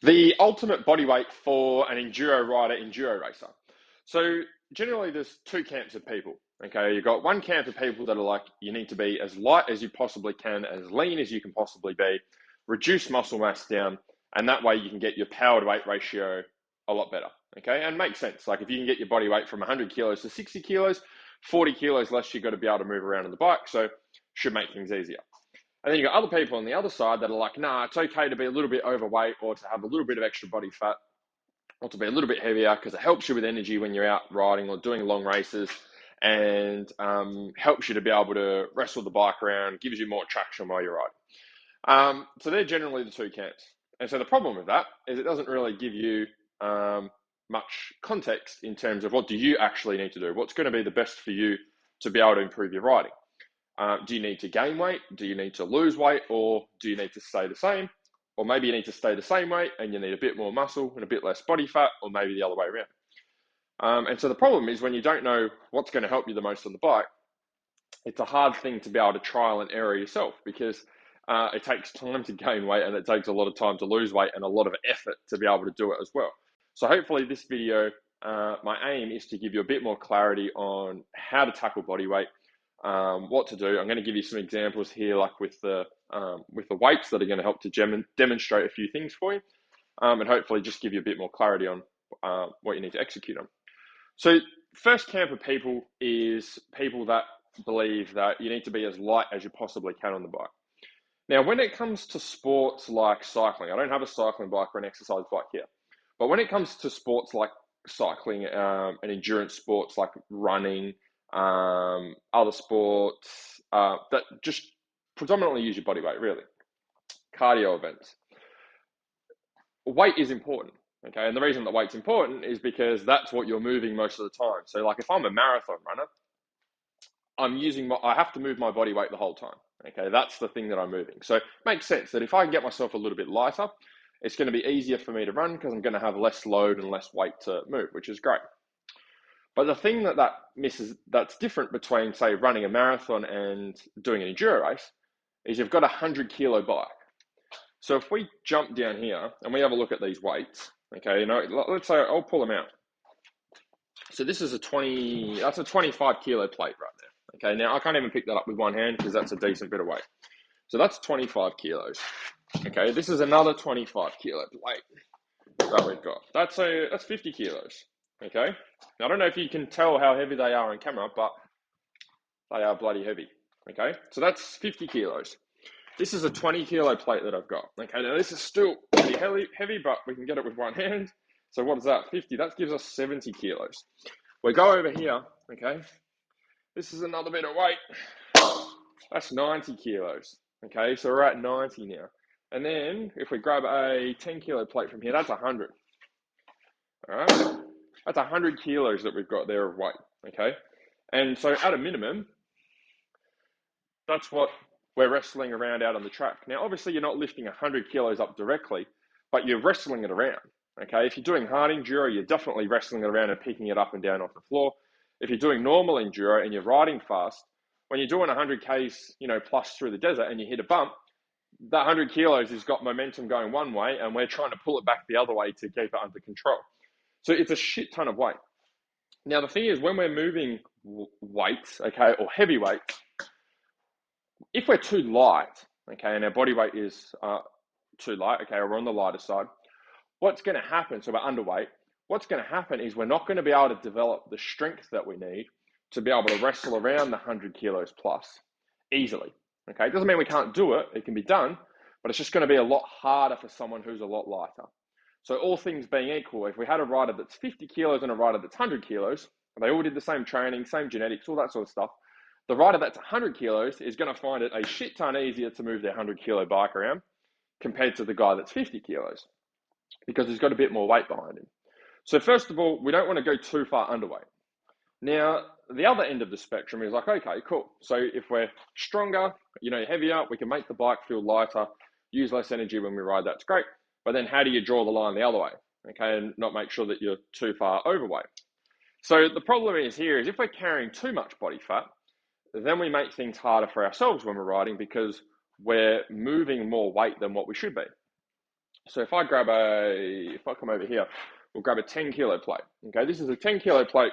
The ultimate body weight for an enduro rider, enduro racer. So generally there's two camps of people. Okay, you've got one camp of people that are like, you need to be as light as you possibly can, as lean as you can possibly be, reduce muscle mass down, and that way you can get your power to weight ratio a lot better. Okay, and makes sense. Like if you can get your body weight from 100 kilos to 60 kilos, 40 kilos less you've got to be able to move around on the bike, so should make things easier. And then you've got other people on the other side that are like, nah, it's okay to be a little bit overweight or to have a little bit of extra body fat or to be a little bit heavier because it helps you with energy when you're out riding or doing long races and helps you to be able to wrestle the bike around, gives you more traction while you're riding. So they're generally the two camps. And so the problem with that is it doesn't really give you much context in terms of what do you actually need to do? What's going to be the best for you to be able to improve your riding? Do you need to gain weight? Do you need to lose weight? Or do you need to stay the same? Or maybe you need to stay the same weight and you need a bit more muscle and a bit less body fat, or maybe the other way around. And so the problem is when you don't know what's going to help you the most on the bike, it's a hard thing to be able to trial and error yourself because it takes time to gain weight and it takes a lot of time to lose weight and a lot of effort to be able to do it as well. So hopefully this video, my aim is to give you a bit more clarity on how to tackle body weight, what to do. I'm going to give you some examples here, like with the weights that are going to help to demonstrate a few things for you, and hopefully just give you a bit more clarity on what you need to execute on. So first camp of people is people that believe that you need to be as light as you possibly can on the bike. Now, when it comes to sports like cycling, I don't have a cycling bike or an exercise bike here, but when it comes to sports like cycling and endurance sports like running, other sports that just predominantly use your body weight, really, cardio events, weight is important. Okay, and the reason that weight's important is because that's what you're moving most of the time. So, like if I'm a marathon runner, I have to move my body weight the whole time. Okay, that's the thing that I'm moving. So it makes sense that if I can get myself a little bit lighter, it's going to be easier for me to run because I'm going to have less load and less weight to move, which is great. But the thing that's different between, say, running a marathon and doing an enduro race is you've got a 100 kilo bike. So if we jump down here and we have a look at these weights, okay, let's say I'll pull them out. So this is that's a 25 kilo plate right there. Okay, now I can't even pick that up with one hand because that's a decent bit of weight. So that's 25 kilos. Okay, this is another 25 kilo plate that we've got. That's 50 kilos. Okay, now I don't know if you can tell how heavy they are on camera, but they are bloody heavy. Okay, so that's 50 kilos. This is a 20 kilo plate that I've got. Okay, now this is still pretty heavy, but we can get it with one hand. So what is that? 50. That gives us 70 kilos. We go over here. Okay, this is another bit of weight. That's 90 kilos. Okay, so we're at 90 now. And then if we grab a 10 kilo plate from here, that's 100. All right, that's 100 kilos that we've got there of weight. Okay, and so at a minimum, that's what we're wrestling around out on the track. Now, obviously, you're not lifting 100 kilos up directly, but you're wrestling it around. Okay, if you're doing hard enduro, you're definitely wrestling it around and picking it up and down off the floor. If you're doing normal enduro and you're riding fast, when you're doing 100 k's, plus through the desert and you hit a bump, that 100 kilos has got momentum going one way, and we're trying to pull it back the other way to keep it under control. So it's a shit ton of weight. Now, the thing is, when we're moving weights, okay, or heavy weights, if we're too light, okay, and our body weight is too light, okay, or we're on the lighter side, what's going to happen? So we're underweight. What's going to happen is we're not going to be able to develop the strength that we need to be able to wrestle around the 100 kilos plus easily. Okay, it doesn't mean we can't do it. It can be done, but it's just going to be a lot harder for someone who's a lot lighter. So all things being equal, if we had a rider that's 50 kilos and a rider that's 100 kilos, and they all did the same training, same genetics, all that sort of stuff, the rider that's 100 kilos is going to find it a shit ton easier to move their 100 kilo bike around compared to the guy that's 50 kilos because he's got a bit more weight behind him. So first of all, we don't want to go too far underweight. Now, the other end of the spectrum is like, okay, cool. So if we're stronger, heavier, we can make the bike feel lighter, use less energy when we ride, that's great. But then how do you draw the line the other way? Okay, and not make sure that you're too far overweight. So the problem is if we're carrying too much body fat, then we make things harder for ourselves when we're riding because we're moving more weight than what we should be. So if I come over here, we'll grab a 10 kilo plate. Okay, this is a 10 kilo plate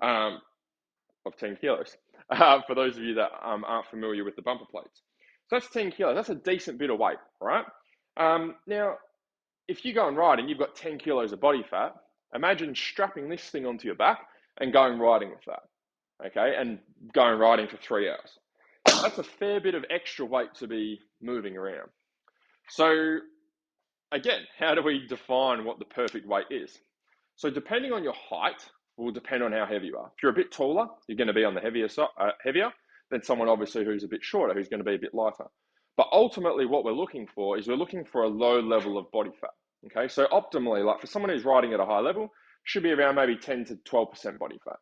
of 10 kilos. For those of you that aren't familiar with the bumper plates. So that's 10 kilos. That's a decent bit of weight, right? Now, if you go and ride and you've got 10 kilos of body fat, imagine strapping this thing onto your back and going riding with that, okay? And going riding for 3 hours. That's a fair bit of extra weight to be moving around. So again, how do we define what the perfect weight is? So depending on your height will depend on how heavy you are. If you're a bit taller, you're going to be on the heavier than someone obviously who's a bit shorter, who's going to be a bit lighter. But ultimately what we're looking for is we're looking for a low level of body fat. Okay, so optimally, like for someone who's riding at a high level, should be around maybe 10 to 12% body fat.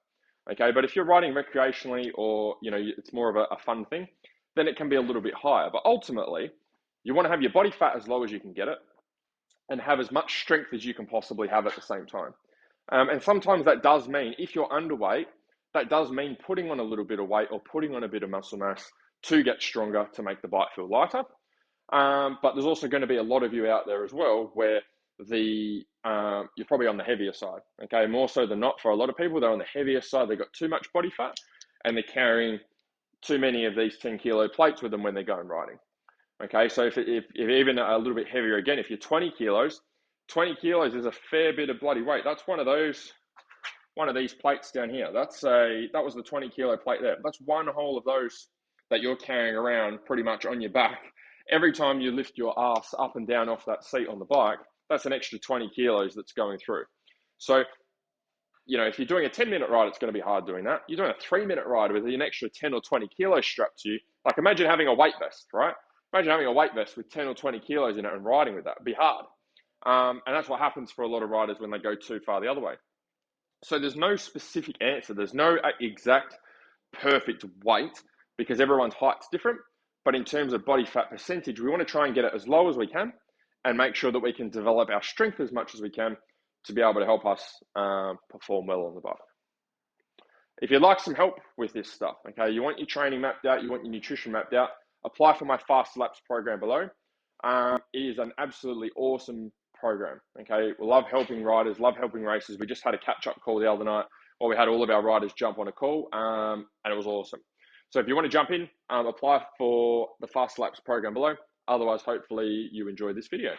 Okay, but if you're riding recreationally or it's more of a fun thing, then it can be a little bit higher. But ultimately, you want to have your body fat as low as you can get it and have as much strength as you can possibly have at the same time. And sometimes that does mean, if you're underweight, that does mean putting on a little bit of weight or putting on a bit of muscle mass to get stronger, to make the bike feel lighter. But there's also going to be a lot of you out there as well where you're probably on the heavier side. Okay, more so than not, for a lot of people, they're on the heavier side. They've got too much body fat and they're carrying too many of these 10 kilo plates with them when they're going riding. Okay, so if even a little bit heavier again, if you're 20 kilos is a fair bit of bloody weight. That's one of these plates down here. That was the 20 kilo plate there. That's one whole of those that you're carrying around pretty much on your back. Every time you lift your ass up and down off that seat on the bike, that's an extra 20 kilos that's going through. So, if you're doing a 10-minute ride, it's going to be hard doing that. You're doing a 3-minute ride with an extra 10 or 20 kilos strapped to you. Like imagine having a weight vest, right? Imagine having a weight vest with 10 or 20 kilos in it and riding with that. It'd be hard. And that's what happens for a lot of riders when they go too far the other way. So there's no specific answer. There's no exact perfect weight because everyone's height's different. But in terms of body fat percentage, we want to try and get it as low as we can and make sure that we can develop our strength as much as we can to be able to help us perform well on the bike. If you'd like some help with this stuff, okay, you want your training mapped out, you want your nutrition mapped out, apply for my Fast Laps program below. It is an absolutely awesome program. Okay, we love helping riders, love helping racers. We just had a catch-up call the other night where we had all of our riders jump on a call, and it was awesome. So if you want to jump in, apply for the Fast Laps program below. Otherwise, hopefully you enjoyed this video.